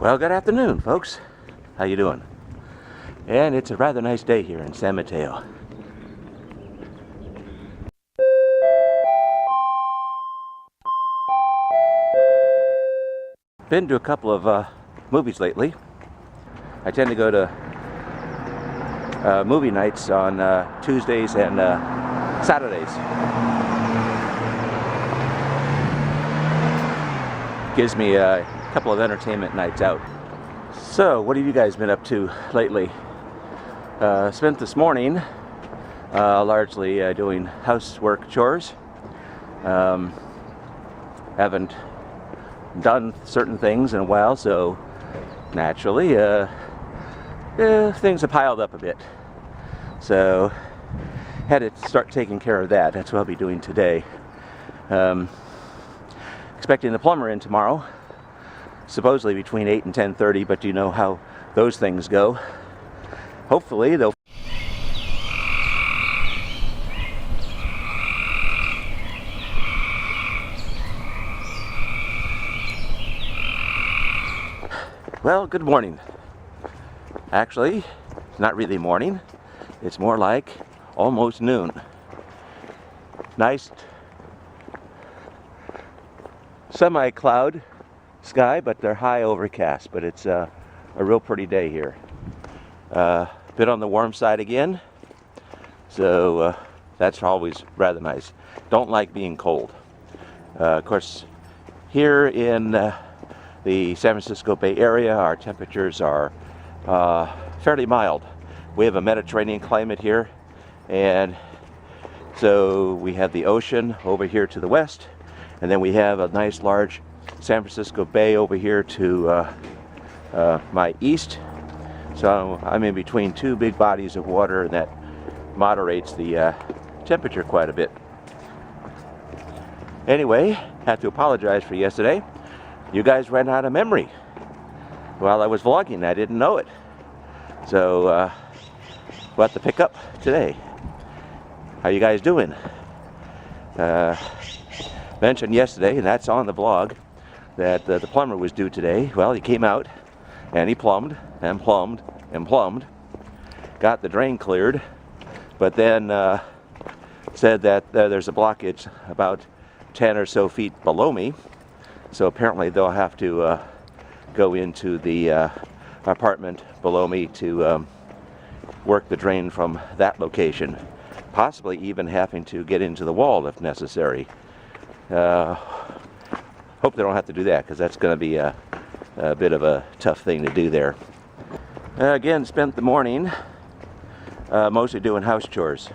Well, good afternoon, folks. How you doing? And it's a rather nice day here in San Mateo. Been to a couple of movies lately. I tend to go to movie nights on Tuesdays and Saturdays. Gives me a couple of entertainment nights out. So, what have you guys been up to lately? Spent this morning largely doing housework chores. Haven't done certain things in a while, so naturally things have piled up a bit. So, had to start taking care of that. That's what I'll be doing today. Expecting the plumber in tomorrow, supposedly between 8 and 10:30, but you know how those things go. Hopefully they'll Well, good morning. Actually, it's not really morning. It's more like almost noon. Nice semi-cloud sky, but they're high overcast, but it's a real pretty day here. Bit on the warm side again, so that's always rather nice. Don't like being cold. Of course, here in the San Francisco Bay Area, our temperatures are fairly mild. We have a Mediterranean climate here, and so we have the ocean over here to the west, and then we have a nice large San Francisco Bay over here to my east. So I'm in between two big bodies of water, and that moderates the temperature quite a bit. Anyway, have to apologize for yesterday. You guys ran out of memory while I was vlogging. I didn't know it. So we'll have to pick up today. How you guys doing? Mentioned yesterday, and that's on the vlog, that the plumber was due today. Well, he came out and he plumbed and plumbed and plumbed, got the drain cleared, but then said that there's a blockage about 10 or so feet below me. So apparently they'll have to go into the apartment below me to work the drain from that location, possibly even having to get into the wall if necessary. Hope they don't have to do that, because that's going to be a bit of a tough thing to do there. Again, spent the morning mostly doing house chores,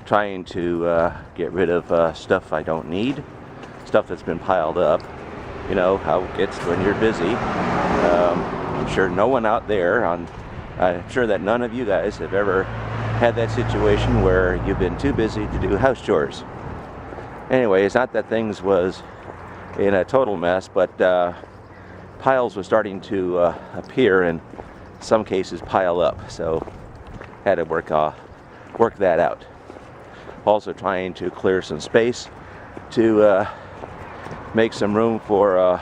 trying to get rid of stuff I don't need, stuff that's been piled up. You know how it gets when you're busy. I'm sure no one out there, I'm sure that none of you guys have ever had that situation where you've been too busy to do house chores. Anyway, it's not that things was in a total mess, but piles were starting to appear, and in some cases pile up, so had to work that out. Also trying to clear some space to make some room for a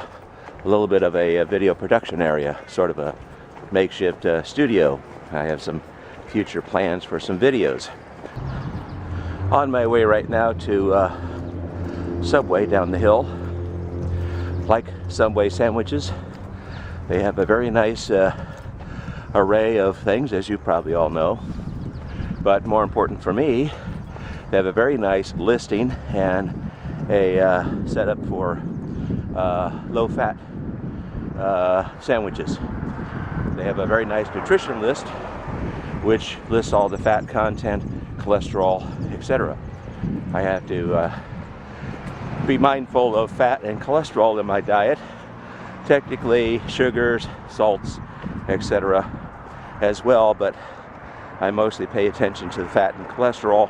little bit of a video production area, sort of a makeshift studio. I have some future plans for some videos. On my way right now to Subway down the hill. Like Subway sandwiches, they have a very nice array of things, as you probably all know, but more important for me, they have a very nice listing and a setup for low-fat sandwiches. They have a very nice nutrition list, which lists all the fat content, cholesterol, etc. I have to be mindful of fat and cholesterol in my diet, technically sugars, salts, etc. as well, but I mostly pay attention to the fat and cholesterol.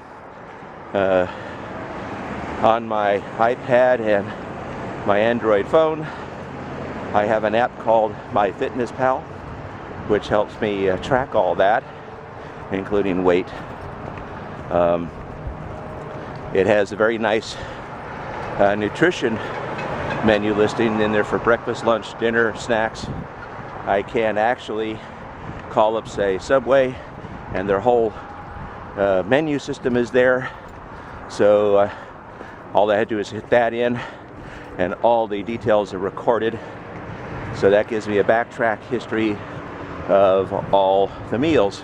On my iPad and my Android phone, I have an app called MyFitnessPal, which helps me track all that, including weight. It has a very nice nutrition menu listing in there for breakfast, lunch, dinner, snacks, I can actually call up, say, Subway, and their whole menu system is there. So all I had to do is hit that in, and all the details are recorded. So that gives me a backtrack history of all the meals,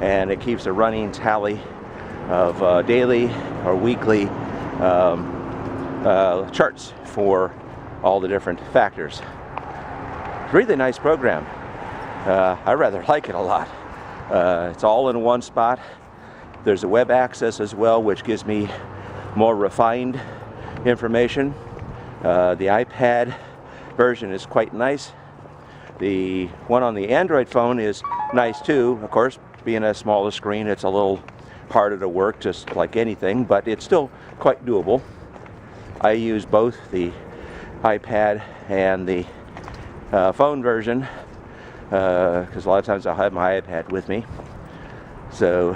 and it keeps a running tally of daily or weekly charts for all the different factors. Really nice program. I rather like it a lot. It's all in one spot. There's a web access as well, which gives me more refined information. The iPad version is quite nice. The one on the Android phone is nice too. Of course, being a smaller screen, it's a little harder to work, just like anything, but it's still quite doable. I use both the iPad and the phone version because a lot of times I'll have my iPad with me. So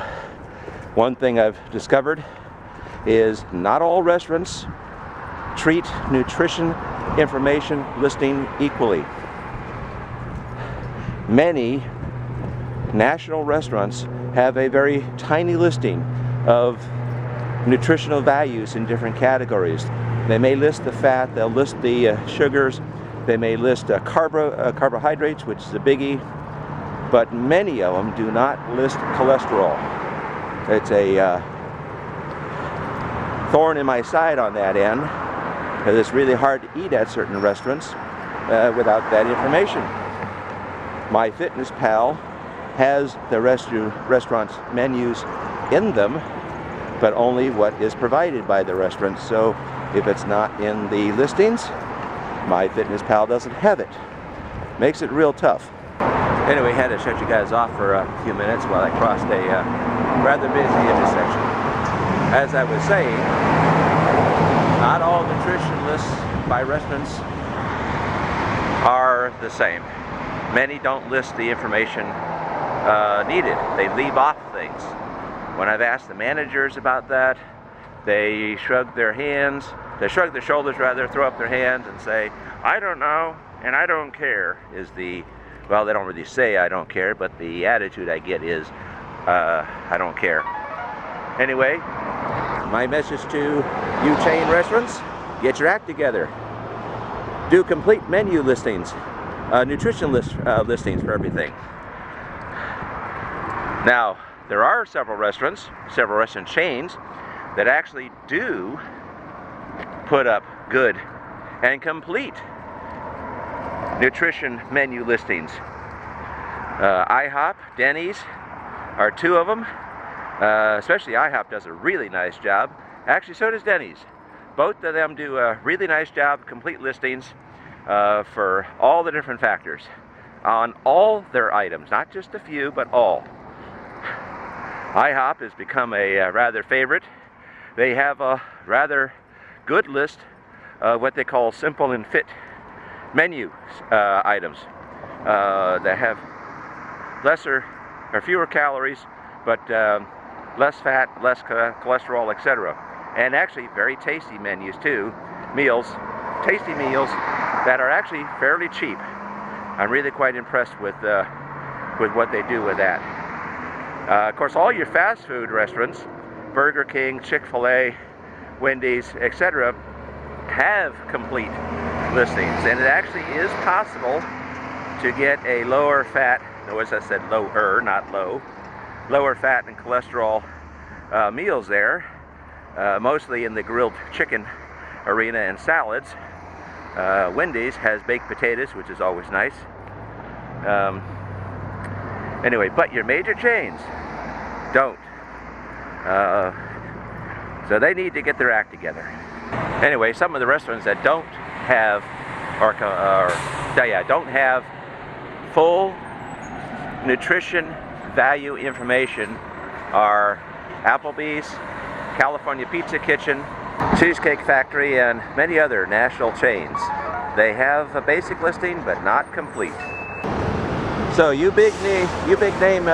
one thing I've discovered is not all restaurants treat nutrition information listing equally. Many national restaurants have a very tiny listing of nutritional values in different categories. They may list the fat, they'll list the sugars, they may list carbohydrates, which is a biggie, but many of them do not list cholesterol. It's a thorn in my side on that end, because it's really hard to eat at certain restaurants without that information. MyFitnessPal has the restaurant's menus in them, but only what is provided by the restaurant. So if it's not in the listings, MyFitnessPal doesn't have it. Makes it real tough. Anyway, had to shut you guys off for a few minutes while I crossed a rather busy intersection. As I was saying, not all nutrition lists by restaurants are the same. Many don't list the information needed. They leave off things. When I've asked the managers about that, they shrug their hands, they shrug their shoulders rather, throw up their hands and say, I don't know and I don't care, is the, well, they don't really say I don't care, but the attitude I get is I don't care. Anyway, my message to you chain restaurants, get your act together. Do complete menu listings, nutrition listings for everything. Now, there are several restaurant chains that actually do put up good and complete nutrition menu listings. IHOP, Denny's are two of them. Especially IHOP does a really nice job. Actually, so does Denny's. Both of them do a really nice job, complete listings for all the different factors on all their items, not just a few, but all. IHOP has become a rather favorite. They have a rather good list of what they call simple and fit menu items that have lesser or fewer calories, but less fat, less cholesterol, etc. And actually very tasty menus too, tasty meals that are actually fairly cheap. I'm really quite impressed with what they do with that. Of course, all your fast food restaurants, Burger King, Chick-fil-A, Wendy's, etc., have complete listings, and it actually is possible to get a lower fat, notice I said lower, not low, lower fat and cholesterol meals there, mostly in the grilled chicken arena and salads. Wendy's has baked potatoes, which is always nice. Anyway, but your major chains don't. So they need to get their act together. Anyway, some of the restaurants that don't have, don't have full nutrition value information are Applebee's, California Pizza Kitchen, Cheesecake Factory, and many other national chains. They have a basic listing, but not complete. So you big name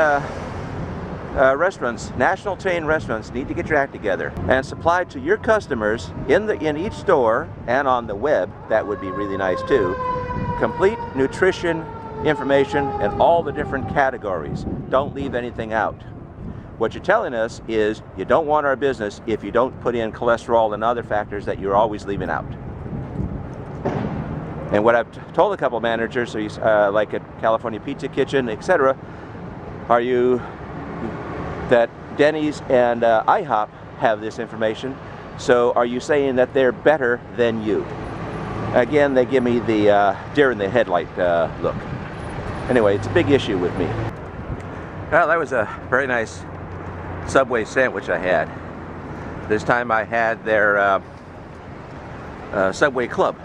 restaurants, national chain restaurants, need to get your act together and supply to your customers in each store and on the web. That would be really nice too. Complete nutrition information in all the different categories. Don't leave anything out. What you're telling us is you don't want our business if you don't put in cholesterol and other factors that you're always leaving out. And what I've told a couple of managers, like at California Pizza Kitchen, etc., that Denny's and IHOP have this information, so are you saying that they're better than you? Again, they give me the deer in the headlight look. Anyway, it's a big issue with me. Well, that was a very nice Subway sandwich I had. This time I had their Subway Club.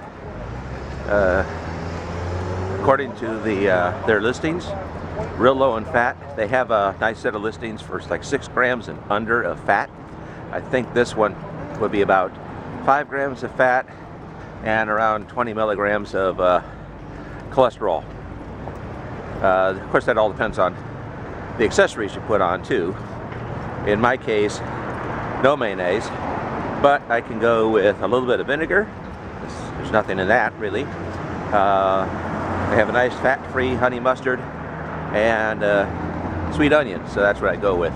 According to their listings, real low in fat. They have a nice set of listings for like 6 grams and under of fat. I think this one would be about 5 grams of fat and around 20 milligrams of cholesterol. Of course, that all depends on the accessories you put on too. In my case, no mayonnaise, but I can go with a little bit of vinegar. There's nothing in that really. I have a nice fat-free honey mustard and sweet onion, so that's what I go with.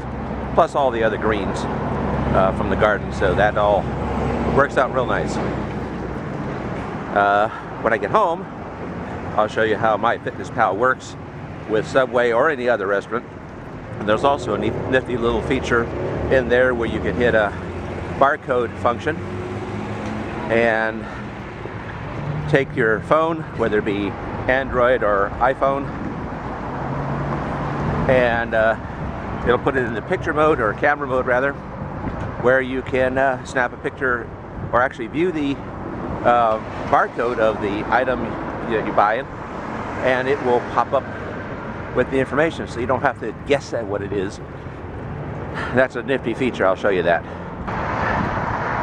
Plus all the other greens from the garden, so that all works out real nice. When I get home, I'll show you how MyFitnessPal works with Subway or any other restaurant. And there's also a nifty little feature in there where you can hit a barcode function and take your phone, whether it be Android or iPhone, and it'll put it in the picture mode, or camera mode rather, where you can snap a picture or actually view the barcode of the item that you're buying, and it will pop up with the information, so you don't have to guess at what it is. That's a nifty feature. I'll show you that.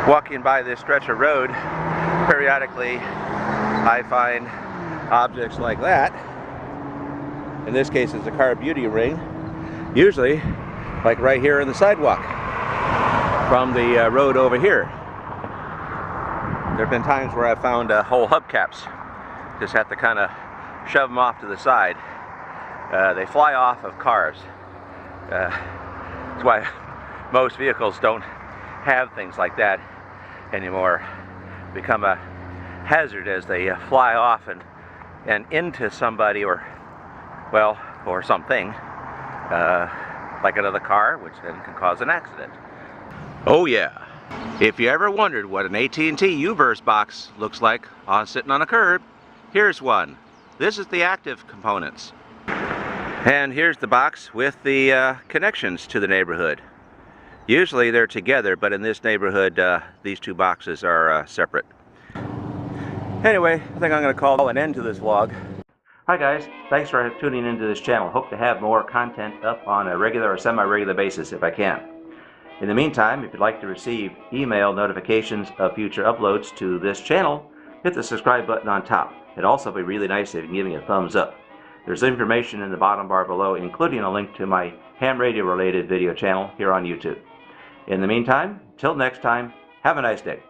Walking by this stretch of road, periodically I find objects like that. In this case, it's a car beauty ring, usually like right here in the sidewalk from the road over here. There have been times where I've found whole hubcaps. Just have to kind of shove them off to the side. They fly off of cars. That's why most vehicles don't have things like that anymore. Become a hazard as they fly off and into somebody or something, like another car, which then can cause an accident. Oh yeah, if you ever wondered what an AT&T U-verse box looks like sitting on a curb, here's one. This is the active components. And here's the box with the connections to the neighborhood. Usually they're together, but in this neighborhood, these two boxes are separate. Anyway, I think I'm going to call an end to this vlog. Hi guys, thanks for tuning into this channel. Hope to have more content up on a regular or semi-regular basis if I can. In the meantime, if you'd like to receive email notifications of future uploads to this channel, hit the subscribe button on top. It'd also be really nice if you can give me a thumbs up. There's information in the bottom bar below, including a link to my ham radio related video channel here on YouTube. In the meantime, till next time, have a nice day.